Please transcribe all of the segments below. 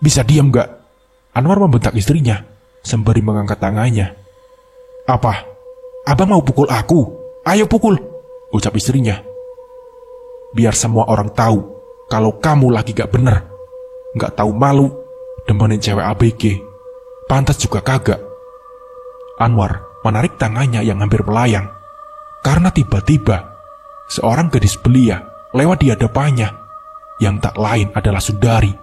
Bisa diam gak? Anwar membentak istrinya sembari mengangkat tangannya. Apa? Abang mau pukul aku? Ayo pukul, ucap istrinya. Biar semua orang tahu kalau kamu lagi gak bener. Gak tahu malu, demenin cewek ABG. Pantas juga kagak. Anwar menarik tangannya yang hampir melayang. Karena tiba-tiba seorang gadis belia lewat di hadapannya, yang tak lain adalah Sundari.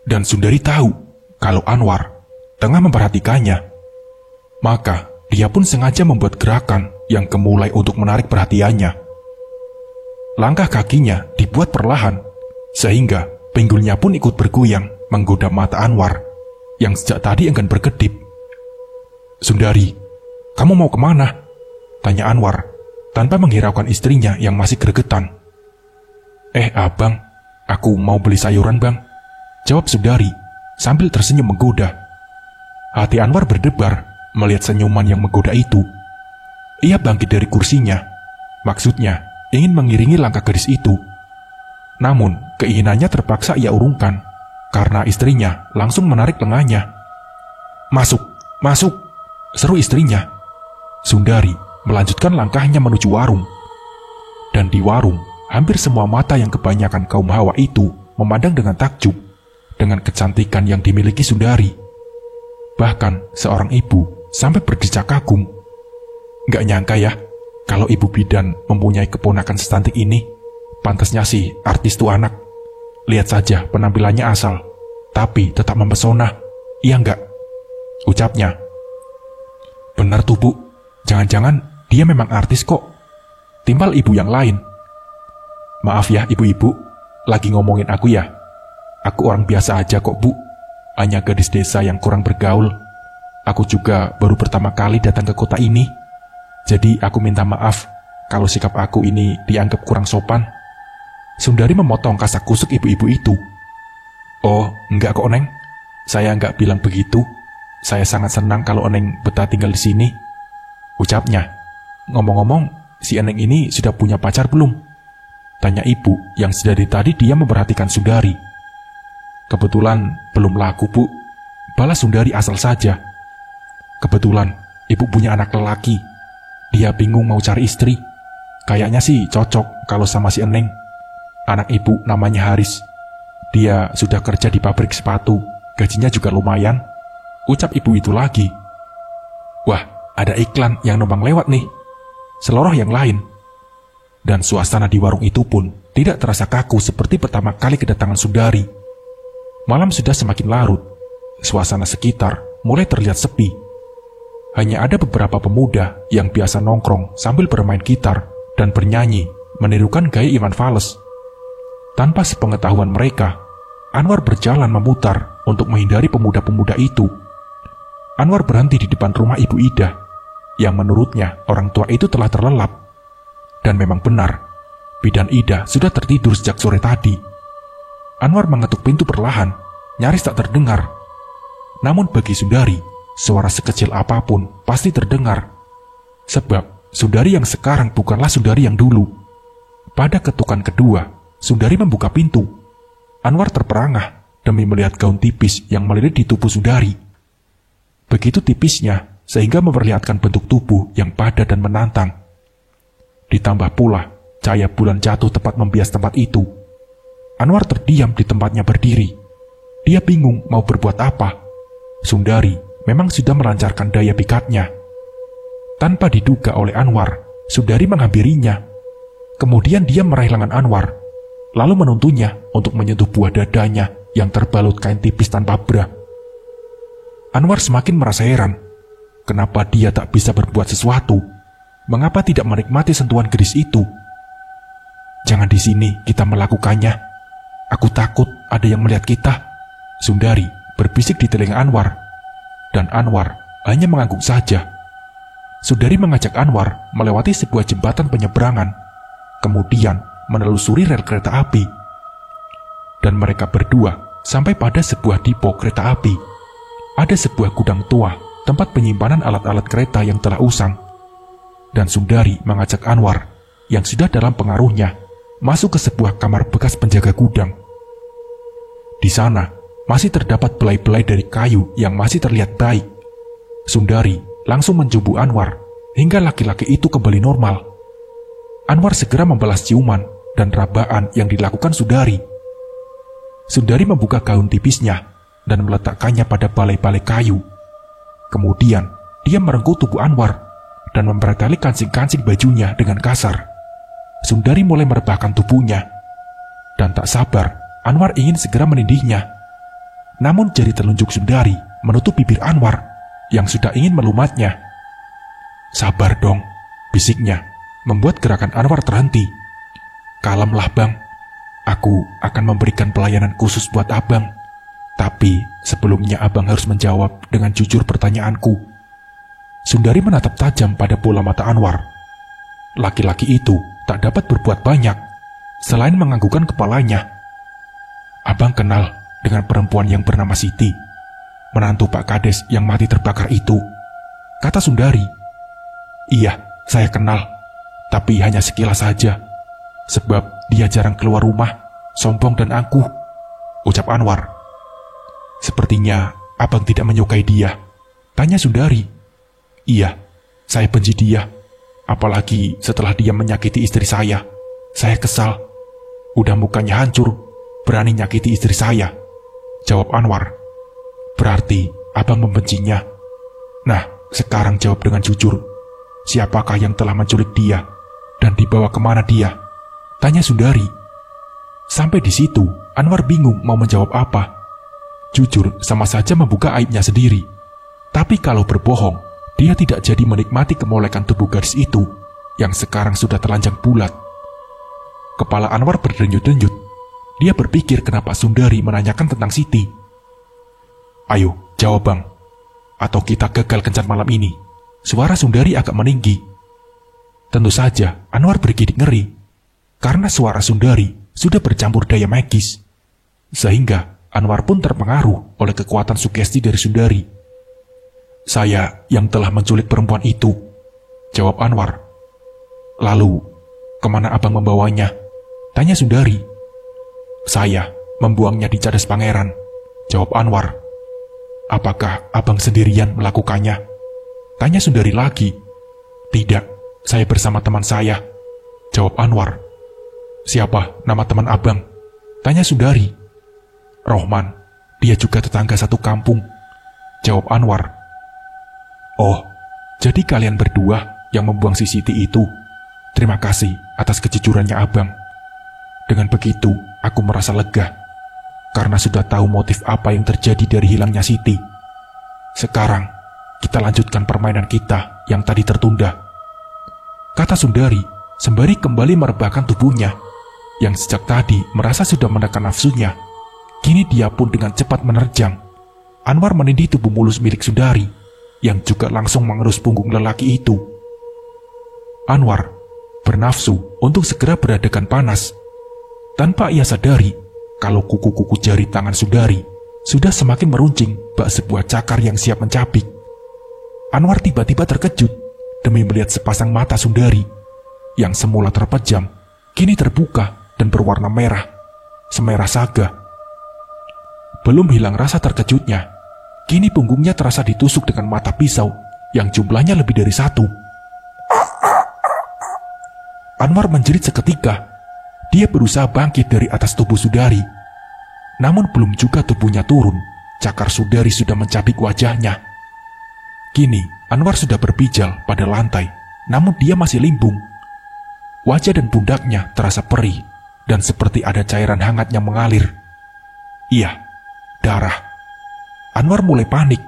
Dan Sundari tahu kalau Anwar tengah memperhatikannya. Maka dia pun sengaja membuat gerakan yang kemulai untuk menarik perhatiannya. Langkah kakinya dibuat perlahan, sehingga pinggulnya pun ikut bergoyang menggoda mata Anwar yang sejak tadi enggan berkedip. Sundari, kamu mau kemana? Tanya Anwar tanpa menghiraukan istrinya yang masih gregetan. Abang, aku mau beli sayuran bang, jawab Sundari sambil tersenyum menggoda. Hati Anwar berdebar melihat senyuman yang menggoda itu. Ia bangkit dari kursinya, maksudnya ingin mengiringi langkah gadis itu. Namun keinginannya terpaksa ia urungkan karena istrinya langsung menarik lengannya. Masuk, masuk, seru istrinya. Sundari melanjutkan langkahnya menuju warung. Dan di warung, hampir semua mata yang kebanyakan kaum hawa itu memandang dengan takjub dengan kecantikan yang dimiliki Sundari. Bahkan seorang ibu sampai berdecak kagum. Gak nyangka ya, kalau ibu bidan mempunyai keponakan secantik ini. Pantasnya sih artis tuh anak. Lihat saja penampilannya asal, tapi tetap mempesona. Iya enggak? Ucapnya. Benar tuh bu, jangan-jangan dia memang artis kok, timbal ibu yang lain. Maaf ya ibu-ibu, lagi ngomongin aku ya. Aku orang biasa aja kok bu, hanya gadis desa yang kurang bergaul. Aku juga baru pertama kali datang ke kota ini. Jadi aku minta maaf kalau sikap aku ini dianggap kurang sopan. Sundari memotong kasak-kusuk ibu-ibu itu. Oh, enggak kok Neng, saya enggak bilang begitu. Saya sangat senang kalau Neng betah tinggal di sini, ucapnya. Ngomong-ngomong, si Neng ini sudah punya pacar belum? Tanya ibu yang sedari tadi dia memperhatikan Sundari. Kebetulan belum laku bu, balas Sundari asal saja. Kebetulan ibu punya anak lelaki. Dia bingung mau cari istri. Kayaknya sih cocok kalau sama si Eneng. Anak ibu namanya Haris. Dia sudah kerja di pabrik sepatu, gajinya juga lumayan, ucap ibu itu lagi. Wah, ada iklan yang numpang lewat nih, seloroh yang lain. Dan suasana di warung itu pun tidak terasa kaku seperti pertama kali kedatangan Sundari. Malam sudah semakin larut. Suasana sekitar mulai terlihat sepi. Hanya ada beberapa pemuda yang biasa nongkrong sambil bermain gitar dan bernyanyi menirukan gaya Iwan Fals. Tanpa sepengetahuan mereka, Anwar berjalan memutar untuk menghindari pemuda-pemuda itu. Anwar berhenti di depan rumah Ibu Ida, yang menurutnya orang tua itu telah terlelap. Dan memang benar, bidan Ida sudah tertidur sejak sore tadi. Anwar mengetuk pintu perlahan, nyaris tak terdengar. Namun bagi Sundari, suara sekecil apapun pasti terdengar. Sebab Sundari yang sekarang bukanlah Sundari yang dulu. Pada ketukan kedua, Sundari membuka pintu. Anwar terperangah demi melihat gaun tipis yang melilit di tubuh Sundari. Begitu tipisnya sehingga memperlihatkan bentuk tubuh yang padat dan menantang. Ditambah pula cahaya bulan jatuh tepat membias tempat itu. Anwar terdiam di tempatnya berdiri. Dia bingung mau berbuat apa. Sundari memang sudah melancarkan daya pikatnya. Tanpa diduga oleh Anwar, Sundari menghampirinya. Kemudian dia meraih lengan Anwar, lalu menuntunnya untuk menyentuh buah dadanya yang terbalut kain tipis tanpa bra. Anwar semakin merasa heran. Kenapa dia tak bisa berbuat sesuatu? Mengapa tidak menikmati sentuhan gadis itu? Jangan di sini kita melakukannya. Aku takut ada yang melihat kita, Sundari berbisik di telinga Anwar. Dan Anwar hanya mengangguk saja. Sundari mengajak Anwar melewati sebuah jembatan penyeberangan. kemudian menelusuri rel kereta api. Dan mereka berdua sampai pada sebuah dipo kereta api. Ada sebuah gudang tua, tempat penyimpanan alat-alat kereta yang telah usang. Dan Sundari mengajak Anwar, yang sudah dalam pengaruhnya, masuk ke sebuah kamar bekas penjaga gudang. Di sana, masih terdapat belai-belai dari kayu yang masih terlihat baik. Sundari langsung menjumbu Anwar, hingga laki-laki itu kembali normal. Anwar segera membalas ciuman dan rabaan yang dilakukan Sundari. Sundari membuka gaun tipisnya dan meletakkannya pada balai-balai kayu. Kemudian, dia merengkuh tubuh Anwar dan mempertali kancing-kancing bajunya dengan kasar. Sundari mulai merebahkan tubuhnya. Dan tak sabar, Anwar ingin segera menindihnya. Namun jari telunjuk Sundari menutup bibir Anwar yang sudah ingin melumatnya. "Sabar dong," bisiknya, membuat gerakan Anwar terhenti. "Kalemlah bang, aku akan memberikan pelayanan khusus buat abang. Tapi sebelumnya abang harus menjawab dengan jujur pertanyaanku." Sundari menatap tajam pada bola mata Anwar. Laki-laki itu tak dapat berbuat banyak selain menganggukkan kepalanya. "Abang kenal dengan perempuan yang bernama Siti, menantu Pak Kades yang mati terbakar itu?" kata Sundari. "Iya, saya kenal, tapi hanya sekilas saja. Sebab dia jarang keluar rumah, sombong dan angkuh," ucap Anwar. "Sepertinya abang tidak menyukai dia?" tanya Sundari. "Iya, saya benci dia. Apalagi setelah dia menyakiti istri saya. Saya kesal. Udah mukanya hancur, berani nyakiti istri saya," jawab Anwar. "Berarti abang membencinya. Nah, sekarang jawab dengan jujur. Siapakah yang telah menculik dia dan dibawa kemana dia?" tanya Sundari. Sampai di situ, Anwar bingung mau menjawab apa. Jujur sama saja membuka aibnya sendiri. Tapi kalau berbohong, dia tidak jadi menikmati kemolekan tubuh gadis itu yang sekarang sudah telanjang bulat. Kepala Anwar berdenyut-denyut. Dia berpikir kenapa Sundari menanyakan tentang Siti. "Ayo, jawab bang. Atau kita gagal kencan malam ini." Suara Sundari agak meninggi. Tentu saja Anwar bergidik ngeri, karena suara Sundari sudah bercampur daya magis. Sehingga Anwar pun terpengaruh oleh kekuatan sugesti dari Sundari. "Saya yang telah menculik perempuan itu," jawab Anwar. "Lalu, kemana abang membawanya?" tanya Sundari. "Saya membuangnya di cadas pangeran," jawab Anwar. "Apakah abang sendirian melakukannya?" tanya Sundari lagi. "Tidak, saya bersama teman saya," jawab Anwar. "Siapa nama teman abang?" tanya Sundari. "Rohman, dia juga tetangga satu kampung," jawab Anwar. "Oh, jadi kalian berdua yang membuang si Siti itu. Terima kasih atas kejujurannya abang. Dengan begitu, aku merasa lega, karena sudah tahu motif apa yang terjadi dari hilangnya Siti. Sekarang, kita lanjutkan permainan kita yang tadi tertunda," kata Sundari sembari kembali merebahkan tubuhnya, yang sejak tadi merasa sudah menekan nafsunya. Kini dia pun dengan cepat menerjang. Anwar menindih tubuh mulus milik Sundari, yang juga langsung mengerus punggung lelaki itu. Anwar bernafsu untuk segera beradakan panas. Tanpa ia sadari, kalau kuku-kuku jari tangan Sundari sudah semakin meruncing bak sebuah cakar yang siap mencabik. Anwar tiba-tiba terkejut demi melihat sepasang mata Sundari yang semula terpejam, kini terbuka dan berwarna merah, semerah saga. Belum hilang rasa terkejutnya, kini punggungnya terasa ditusuk dengan mata pisau yang jumlahnya lebih dari satu. Anwar menjerit seketika. Dia berusaha bangkit dari atas tubuh Sundari. Namun belum juga tubuhnya turun, cakar Sundari sudah mencabik wajahnya. Kini Anwar sudah berpijal pada lantai, namun dia masih limbung. Wajah dan pundaknya terasa perih dan seperti ada cairan hangat yang mengalir. Iya, darah. Anwar mulai panik,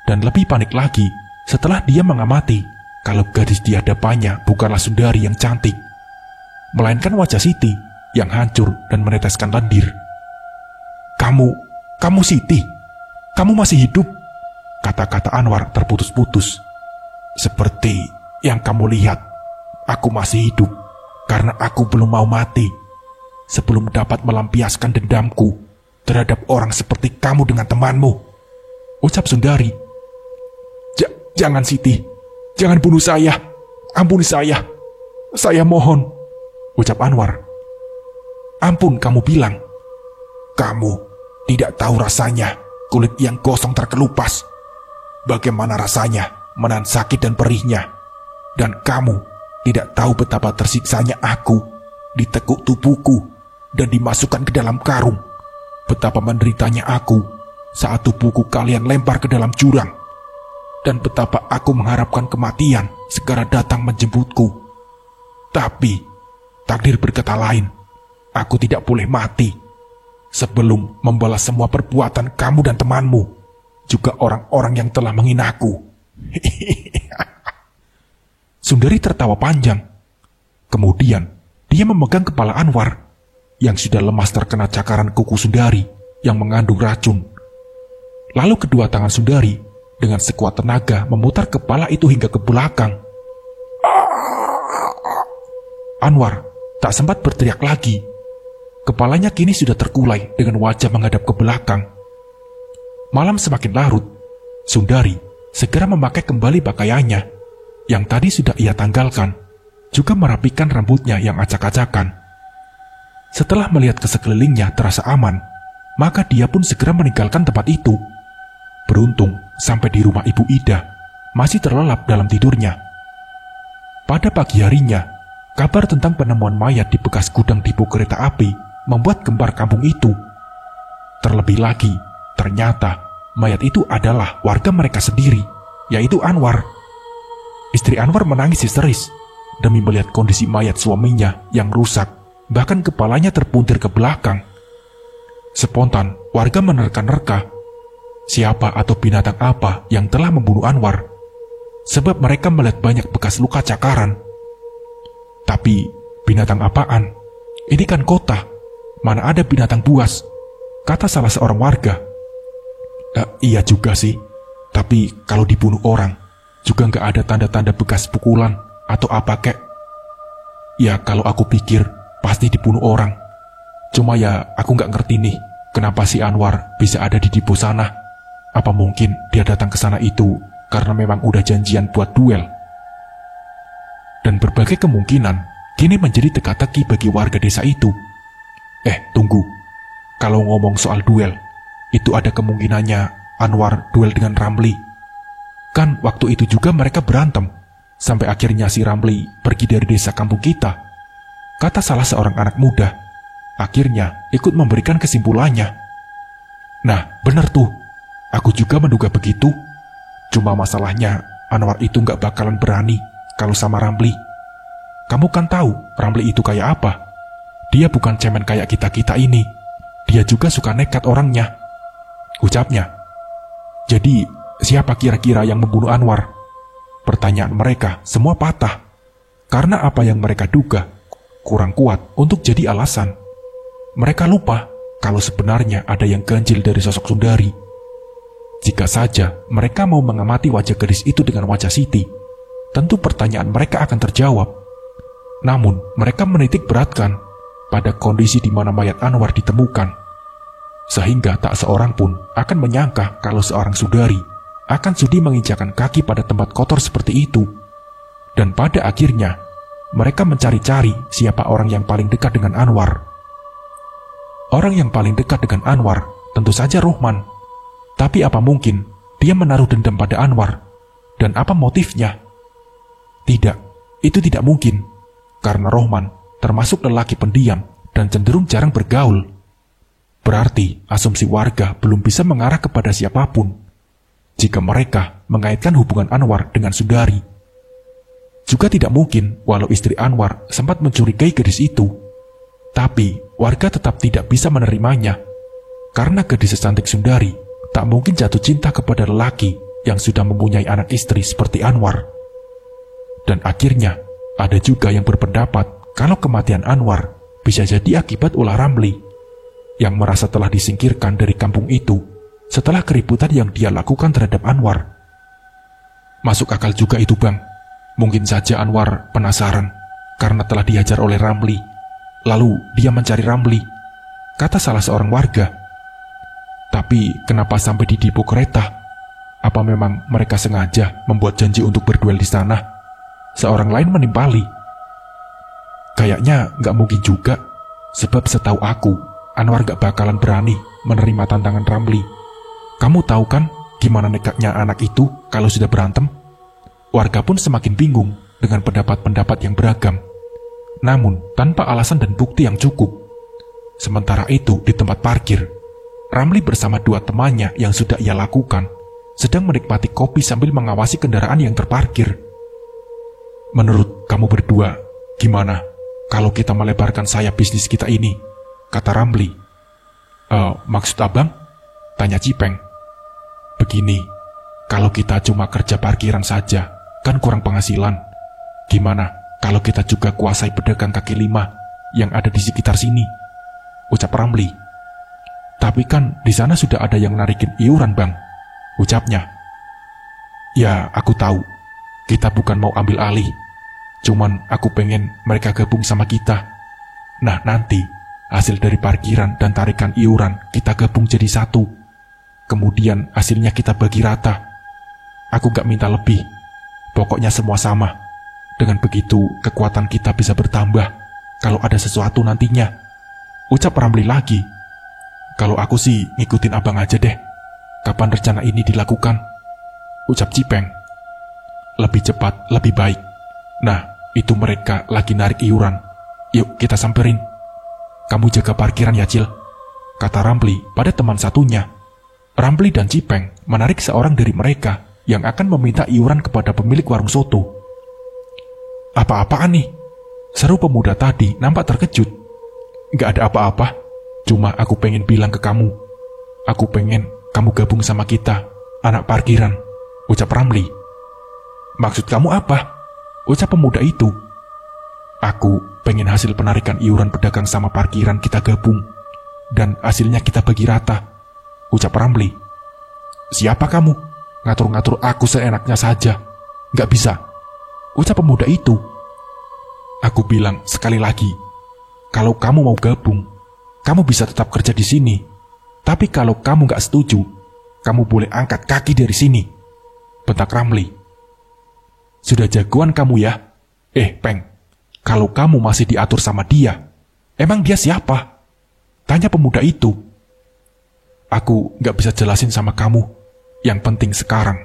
dan lebih panik lagi setelah dia mengamati kalau gadis di hadapannya bukanlah Sundari yang cantik, melainkan wajah Siti yang hancur dan meneteskan lendir. Kamu Siti, kamu masih hidup?" Kata-kata Anwar terputus-putus. "Seperti yang kamu lihat, aku masih hidup," karena aku belum mau mati sebelum dapat melampiaskan dendamku terhadap orang seperti kamu dengan temanmu, ucap Sundari. Jangan Siti, jangan bunuh saya, ampuni saya mohon, ucap Anwar. Ampun kamu bilang, kamu tidak tahu rasanya kulit yang gosong terkelupas. Bagaimana rasanya menahan sakit dan perihnya. Dan kamu tidak tahu betapa tersiksanya aku ditekuk tubuhku dan dimasukkan ke dalam karung. Betapa menderitanya aku saat tubuhku kalian lempar ke dalam jurang. Dan betapa aku mengharapkan kematian segera datang menjemputku. Tapi takdir berkata lain. Aku tidak boleh mati sebelum membalas semua perbuatan kamu dan temanmu, juga orang-orang yang telah menghinaku. Sundari tertawa panjang. Kemudian dia memegang kepala Anwar yang sudah lemas terkena cakaran kuku Sundari yang mengandung racun. Lalu kedua tangan Sundari dengan sekuat tenaga memutar kepala itu hingga ke belakang. Anwar tak sempat berteriak lagi. Kepalanya kini sudah terkulai dengan wajah menghadap ke belakang. Malam semakin larut. Sundari segera memakai kembali pakaiannya yang tadi sudah ia tanggalkan, juga merapikan rambutnya yang acak-acakan. Setelah melihat ke sekelilingnya terasa aman, maka dia pun segera meninggalkan tempat itu. Beruntung sampai di rumah Ibu Ida masih terlelap dalam tidurnya. Pada pagi harinya, kabar tentang penemuan mayat di bekas gudang depo kereta api membuat gembar kampung itu. Terlebih lagi, ternyata mayat itu adalah warga mereka sendiri, yaitu Anwar. Istri Anwar menangis histeris demi melihat kondisi mayat suaminya yang rusak, bahkan kepalanya terpuntir ke belakang. Spontan, warga menerka-nerka siapa atau binatang apa yang telah membunuh Anwar, sebab mereka melihat banyak bekas luka cakaran. Tapi binatang apaan? Ini kan kota, mana ada binatang buas, kata salah seorang warga. Iya juga sih, tapi kalau dibunuh orang juga nggak ada tanda-tanda bekas pukulan atau apa kek. Ya kalau aku pikir pasti dibunuh orang. Cuma ya aku nggak ngerti nih, kenapa si Anwar bisa ada di depo sana. Apa mungkin dia datang ke sana itu karena memang udah janjian buat duel? Dan berbagai kemungkinan kini menjadi teka-teki bagi warga desa itu. Tunggu, kalau ngomong soal duel, itu ada kemungkinannya Anwar duel dengan Ramli. Kan waktu itu juga mereka berantem, sampai akhirnya si Ramli pergi dari desa kampung kita, kata salah seorang anak muda. Akhirnya ikut memberikan kesimpulannya. Nah, bener tuh, aku juga menduga begitu. Cuma masalahnya Anwar itu gak bakalan berani kalau sama Ramli. Kamu kan tahu Ramli itu kayak apa. Dia bukan cemen kayak kita-kita ini. Dia juga suka nekat orangnya, ucapnya. Jadi siapa kira-kira yang membunuh Anwar? Pertanyaan mereka semua patah, karena apa yang mereka duga kurang kuat untuk jadi alasan. Mereka lupa kalau sebenarnya ada yang ganjil dari sosok Sundari. Jika saja mereka mau mengamati wajah gadis itu dengan wajah Siti, tentu pertanyaan mereka akan terjawab. Namun mereka menitik beratkan pada kondisi di mana mayat Anwar ditemukan, sehingga tak seorang pun akan menyangka kalau seorang Sundari akan sudi menginjakan kaki pada tempat kotor seperti itu. Dan pada akhirnya mereka mencari-cari siapa orang yang paling dekat dengan Anwar. Orang yang paling dekat dengan Anwar tentu saja Rohman. Tapi apa mungkin dia menaruh dendam pada Anwar? Dan apa motifnya? Tidak, itu tidak mungkin. Karena Rohman termasuk lelaki pendiam dan cenderung jarang bergaul. Berarti asumsi warga belum bisa mengarah kepada siapapun jika mereka mengaitkan hubungan Anwar dengan Sundari. Juga tidak mungkin walau istri Anwar sempat mencurigai gadis itu. Tapi warga tetap tidak bisa menerimanya, karena gadis secantik Sundari tak mungkin jatuh cinta kepada lelaki yang sudah mempunyai anak istri seperti Anwar. Dan akhirnya ada juga yang berpendapat kalau kematian Anwar bisa jadi akibat ulah Ramli yang merasa telah disingkirkan dari kampung itu setelah keributan yang dia lakukan terhadap Anwar. Masuk akal juga itu, Bang. Mungkin saja Anwar penasaran karena telah dihajar oleh Ramli. Lalu dia mencari Ramli, kata salah seorang warga. Tapi kenapa sampai di depo kereta? Apa memang mereka sengaja membuat janji untuk berduel di sana? Seorang lain menimpali. Kayaknya nggak mungkin juga, sebab setahu aku, Anwar gak bakalan berani menerima tantangan Ramli. Kamu tahu kan gimana nekatnya anak itu kalau sudah berantem? Warga pun semakin bingung dengan pendapat-pendapat yang beragam, namun tanpa alasan dan bukti yang cukup. Sementara itu di tempat parkir, Ramli bersama dua temannya yang sudah ia lakukan sedang menikmati kopi sambil mengawasi kendaraan yang terparkir. Menurut kamu berdua, gimana kalau kita melebarkan sayap bisnis kita ini? Kata Ramli. Maksud abang? Tanya Cipeng. Begini, kalau kita cuma kerja parkiran saja, kan kurang penghasilan. Gimana kalau kita juga kuasai pedagang kaki lima yang ada di sekitar sini? Ucap Ramli. Tapi kan di sana sudah ada yang narikin iuran, bang, ucapnya. Ya, aku tahu. Kita bukan mau ambil alih. Cuman aku pengen mereka gabung sama kita. Nah, nanti hasil dari parkiran dan tarikan iuran kita gabung jadi satu. Kemudian hasilnya kita bagi rata. Aku gak minta lebih. Pokoknya semua sama. Dengan begitu kekuatan kita bisa bertambah kalau ada sesuatu nantinya. Ucap Ramli lagi. Kalau aku sih ngikutin abang aja deh. Kapan rencana ini dilakukan? Ucap Cipeng. Lebih cepat, lebih baik. Nah, itu mereka lagi narik iuran. Yuk kita samperin. Kamu jaga parkiran ya, Cil, kata Ramli pada teman satunya. Ramli dan Cipeng menarik seorang dari mereka yang akan meminta iuran kepada pemilik warung soto. Apa-apaan nih? Seru pemuda tadi nampak terkejut. Gak ada apa-apa, cuma aku pengen bilang ke kamu. Aku pengen kamu gabung sama kita, anak parkiran, ucap Ramli. Maksud kamu apa? Ucap pemuda itu. Aku pengen hasil penarikan iuran pedagang sama parkiran kita gabung, dan hasilnya kita bagi rata, ucap Ramli. Siapa kamu? Ngatur-ngatur aku seenaknya saja. Gak bisa, ucap pemuda itu. Aku bilang sekali lagi, kalau kamu mau gabung, kamu bisa tetap kerja di sini. Tapi kalau kamu gak setuju, kamu boleh angkat kaki dari sini, bentak Ramli. Sudah jagoan kamu ya? Peng, kalau kamu masih diatur sama dia, emang dia siapa? Tanya pemuda itu. Aku gak bisa jelasin sama kamu. Yang penting sekarang,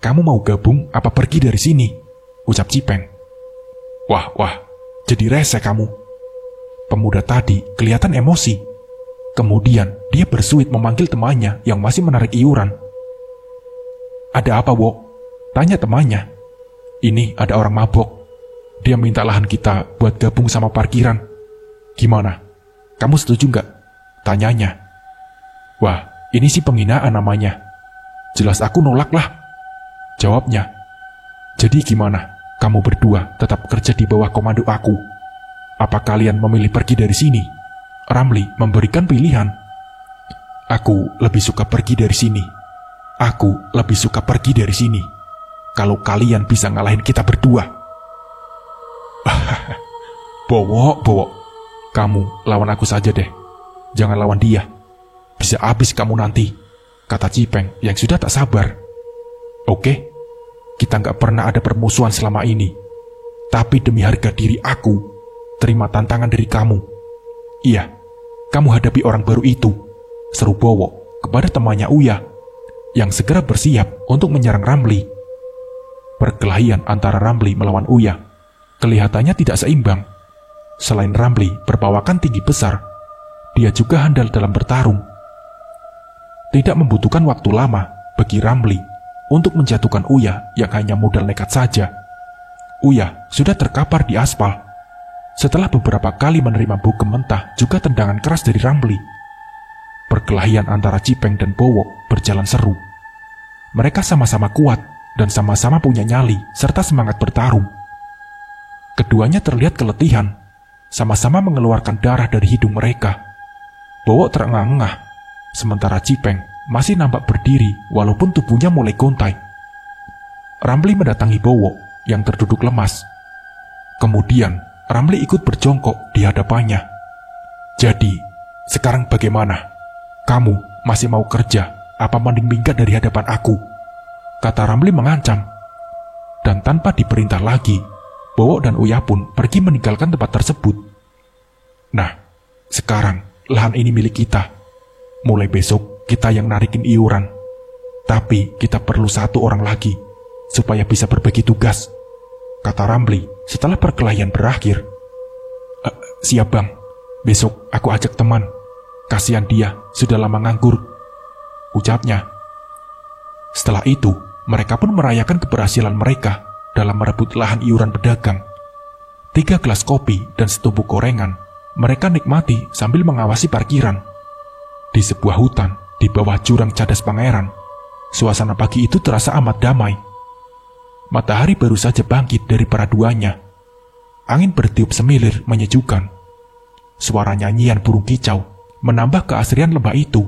kamu mau gabung apa pergi dari sini? Ucap Cipeng. Wah, jadi rese kamu. Pemuda tadi kelihatan emosi. Kemudian dia bersuit memanggil temannya yang masih menarik iuran. Ada apa, Wok? Tanya temannya. Ini ada orang mabok. Dia minta lahan kita buat gabung sama parkiran. Gimana? Kamu setuju nggak? Tanyanya. Wah, ini sih penghinaan namanya. Jelas aku nolak lah, jawabnya. Jadi gimana? Kamu berdua tetap kerja di bawah komando aku? Apa kalian memilih pergi dari sini? Ramli memberikan pilihan. Aku lebih suka pergi dari sini. Aku lebih suka pergi dari sini. Kalau kalian bisa ngalahin kita berdua. Bowok. Kamu lawan aku saja deh. Jangan lawan dia. Bisa habis kamu nanti, kata Cipeng yang sudah tak sabar. Oke, kita nggak pernah ada permusuhan selama ini. Tapi demi harga diri aku, terima tantangan dari kamu. Iya, kamu hadapi orang baru itu, seru Bowo kepada temannya Uya, yang segera bersiap untuk menyerang Ramli. Perkelahian antara Ramli melawan Uya kelihatannya tidak seimbang. Selain Ramli berpawakan tinggi besar, dia juga handal dalam bertarung. Tidak membutuhkan waktu lama bagi Ramli untuk menjatuhkan Uya yang hanya modal nekat saja. Uya sudah terkapar di aspal. Setelah beberapa kali menerima bukem mentah juga tendangan keras dari Ramli. Perkelahian antara Cipeng dan Bowo berjalan seru. Mereka sama-sama kuat dan sama-sama punya nyali serta semangat bertarung. Keduanya terlihat keletihan, sama-sama mengeluarkan darah dari hidung mereka. Bowo terengah-engah, sementara Cipeng masih nampak berdiri walaupun tubuhnya mulai gontai. Ramli mendatangi Bowo yang terduduk lemas. Kemudian Ramli ikut berjongkok di hadapannya. "Jadi, sekarang bagaimana? Kamu masih mau kerja apa mending minggat dari hadapan aku?" kata Ramli mengancam. Dan tanpa diperintah lagi, Bowo dan Uya pun pergi meninggalkan tempat tersebut. "Nah, sekarang lahan ini milik kita. Mulai besok kita yang narikin iuran. Tapi kita perlu 1 orang lagi supaya bisa berbagi tugas," kata Ramli setelah perkelahian berakhir. "Siap bang, besok aku ajak teman. Kasihan dia sudah lama nganggur," ucapnya. Setelah itu, mereka pun merayakan keberhasilan mereka dalam merebut lahan iuran pedagang. 3 gelas kopi dan setumpuk gorengan mereka nikmati sambil mengawasi parkiran. Di sebuah hutan di bawah jurang Cadas Pangeran, suasana pagi itu terasa amat damai. Matahari baru saja bangkit dari peraduannya. Angin bertiup semilir menyejukkan. Suara nyanyian burung kicau menambah keasrian lembah itu.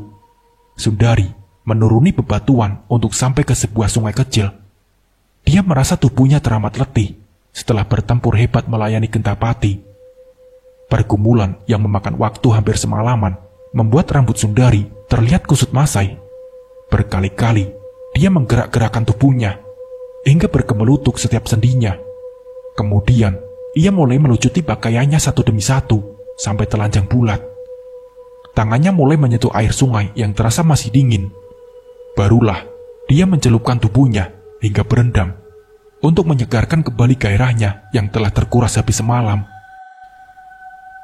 Sundari menuruni bebatuan untuk sampai ke sebuah sungai kecil. Dia merasa tubuhnya teramat letih setelah bertempur hebat melayani Gentapati. Pergumulan yang memakan waktu hampir semalaman membuat rambut Sundari terlihat kusut masai. Berkali-kali dia menggerak-gerakkan tubuhnya hingga bergemelutuk setiap sendinya. Kemudian ia mulai melucuti pakaiannya satu demi satu sampai telanjang bulat. Tangannya mulai menyentuh air sungai yang terasa masih dingin. Barulah dia mencelupkan tubuhnya hingga berendam untuk menyegarkan kembali gairahnya yang telah terkuras habis semalam.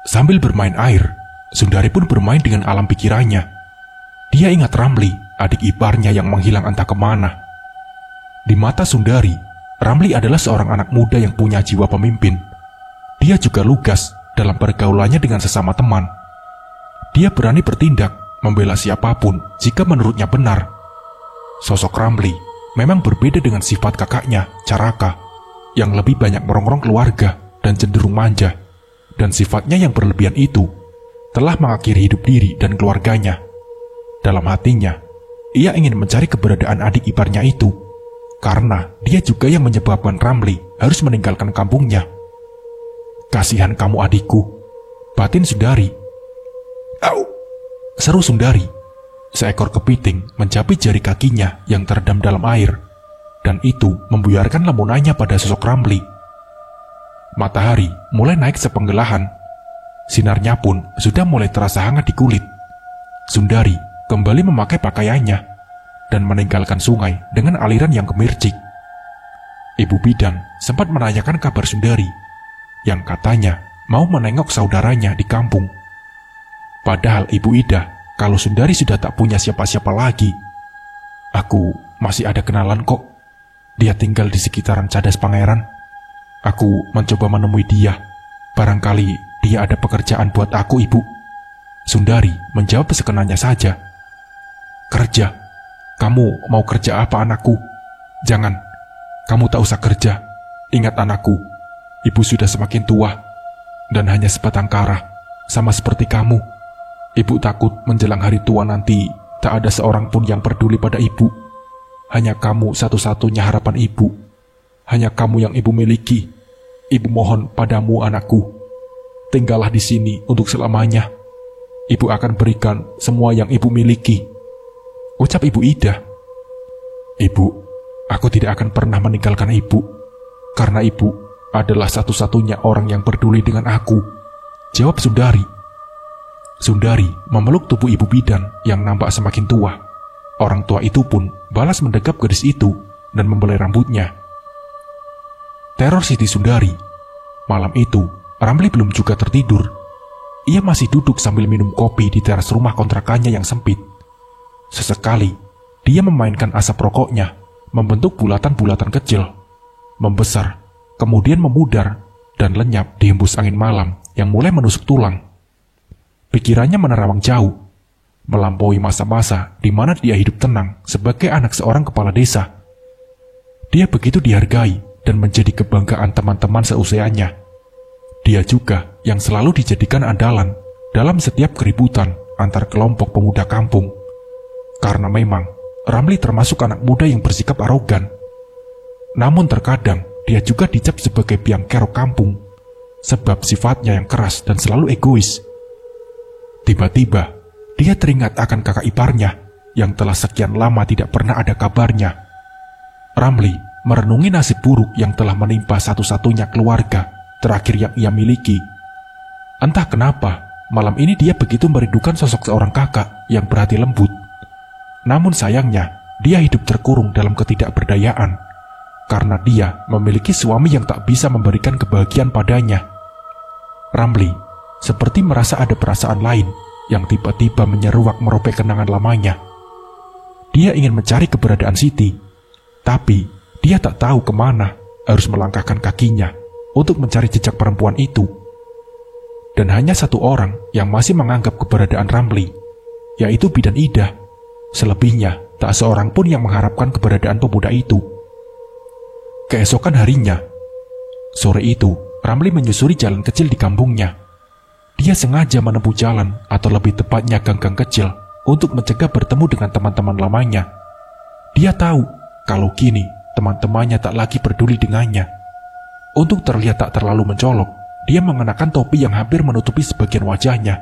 Sambil bermain air, Sundari pun bermain dengan alam pikirannya. Dia ingat Ramli, adik iparnya yang menghilang entah kemana. Di mata Sundari, Ramli adalah seorang anak muda yang punya jiwa pemimpin. Dia juga lugas dalam pergaulannya dengan sesama teman. Dia berani bertindak, membela siapapun jika menurutnya benar. Sosok Ramli memang berbeda dengan sifat kakaknya, Caraka, yang lebih banyak merongrong keluarga dan cenderung manja. Dan sifatnya yang berlebihan itu telah mengakhiri hidup diri dan keluarganya. Dalam hatinya, ia ingin mencari keberadaan adik iparnya itu, karena dia juga yang menyebabkan Ramli harus meninggalkan kampungnya. "Kasihan kamu adikku," batin Sundari. "Au!" seru Sundari. Seekor kepiting menjapit jari kakinya yang terendam dalam air, dan itu membuyarkan lamunannya pada sosok Ramli. Matahari mulai naik sepenggelahan. Sinarnya pun sudah mulai terasa hangat di kulit. Sundari kembali memakai pakaiannya dan meninggalkan sungai dengan aliran yang gemercik. Ibu bidan sempat menanyakan kabar Sundari, yang katanya mau menengok saudaranya di kampung. Padahal Ibu Ida, kalau Sundari sudah tak punya siapa-siapa lagi. "Aku masih ada kenalan kok. Dia tinggal di sekitaran Cadas Pangeran. Aku mencoba menemui dia. Barangkali dia ada pekerjaan buat aku, Ibu." Sundari menjawab sekenanya saja. "Kerja? Kamu mau kerja apa, anakku? Jangan, kamu tak usah kerja. Ingat anakku, Ibu sudah semakin tua dan hanya sebatang kara, sama seperti kamu. Ibu takut menjelang hari tua nanti tak ada seorang pun yang peduli pada Ibu. Hanya kamu satu-satunya harapan Ibu. Hanya kamu yang Ibu miliki. Ibu mohon padamu, anakku. Tinggallah di sini untuk selamanya. Ibu akan berikan semua yang Ibu miliki," ucap Ibu Ida. "Ibu, aku tidak akan pernah meninggalkan Ibu, karena Ibu adalah satu-satunya orang yang peduli dengan aku," jawab Sundari. Sundari memeluk tubuh ibu bidan yang nampak semakin tua. Orang tua itu pun balas mendekap gadis itu dan membelai rambutnya. Teror Siti Sundari. Malam itu, Ramli belum juga tertidur. Ia masih duduk sambil minum kopi di teras rumah kontrakannya yang sempit. Sesekali, dia memainkan asap rokoknya, membentuk bulatan-bulatan kecil, membesar, kemudian memudar, dan lenyap di hembus angin malam yang mulai menusuk tulang. Pikirannya menerawang jauh, melampaui masa-masa di mana dia hidup tenang sebagai anak seorang kepala desa. Dia begitu dihargai dan menjadi kebanggaan teman-teman seusianya. Dia juga yang selalu dijadikan andalan dalam setiap keributan antar kelompok pemuda kampung. Karena memang Ramli termasuk anak muda yang bersikap arogan. Namun terkadang dia juga dicap sebagai biang kerok kampung, sebab sifatnya yang keras dan selalu egois. Tiba-tiba, dia teringat akan kakak iparnya yang telah sekian lama tidak pernah ada kabarnya. Ramli merenungi nasib buruk yang telah menimpa satu-satunya keluarga terakhir yang ia miliki. Entah kenapa, malam ini dia begitu merindukan sosok seorang kakak yang berhati lembut. Namun sayangnya, dia hidup terkurung dalam ketidakberdayaan, karena dia memiliki suami yang tak bisa memberikan kebahagiaan padanya. Ramli seperti merasa ada perasaan lain yang tiba-tiba menyeruak merobek kenangan lamanya. Dia ingin mencari keberadaan Siti, tapi dia tak tahu kemana harus melangkahkan kakinya untuk mencari jejak perempuan itu. Dan hanya satu orang yang masih menganggap keberadaan Ramli, yaitu Bidan Ida. Selebihnya, tak seorang pun yang mengharapkan keberadaan pemuda itu. Keesokan harinya, sore itu, Ramli menyusuri jalan kecil di kampungnya. Dia sengaja menempuh jalan, atau lebih tepatnya gang-gang kecil, untuk mencegah bertemu dengan teman-teman lamanya. Dia tahu kalau kini teman-temannya tak lagi peduli dengannya. Untuk terlihat tak terlalu mencolok, dia mengenakan topi yang hampir menutupi sebagian wajahnya.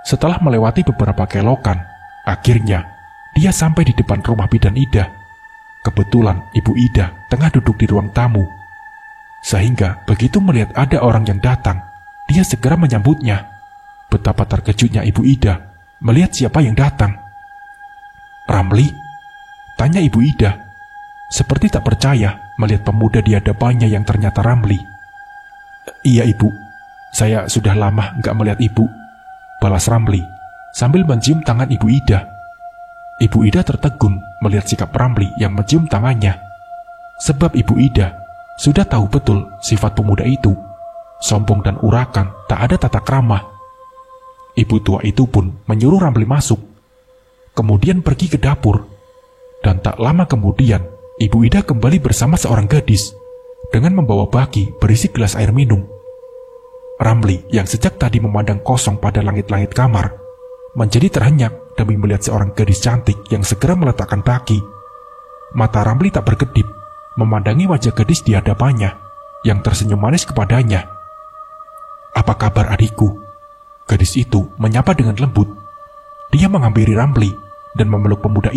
Setelah melewati beberapa kelokan, akhirnya dia sampai di depan rumah Bidan Ida. Kebetulan Ibu Ida tengah duduk di ruang tamu. Sehingga begitu melihat ada orang yang datang, dia segera menyambutnya. Betapa terkejutnya Ibu Ida melihat siapa yang datang. "Ramli?" tanya Ibu Ida, seperti tak percaya melihat pemuda di hadapannya yang ternyata Ramli. "Iya Ibu, saya sudah lama nggak melihat Ibu," balas Ramli sambil mencium tangan Ibu Ida. Ibu Ida tertegun melihat sikap Ramli yang mencium tangannya, sebab Ibu Ida sudah tahu betul sifat pemuda itu, sombong dan urakan, tak ada tata krama. Ibu tua itu pun menyuruh Ramli masuk, kemudian pergi ke dapur, dan tak lama kemudian Ibu Ida kembali bersama seorang gadis dengan membawa baki berisi gelas air minum. Ramli yang sejak tadi memandang kosong pada langit-langit kamar, menjadi terhenyak demi melihat seorang gadis cantik yang segera meletakkan baki. Mata Ramli tak berkedip memandangi wajah gadis di hadapannya yang tersenyum manis kepadanya. "Apa kabar adikku?" Gadis itu menyapa dengan lembut. Dia menghampiri Ramli dan memeluk pemuda itu.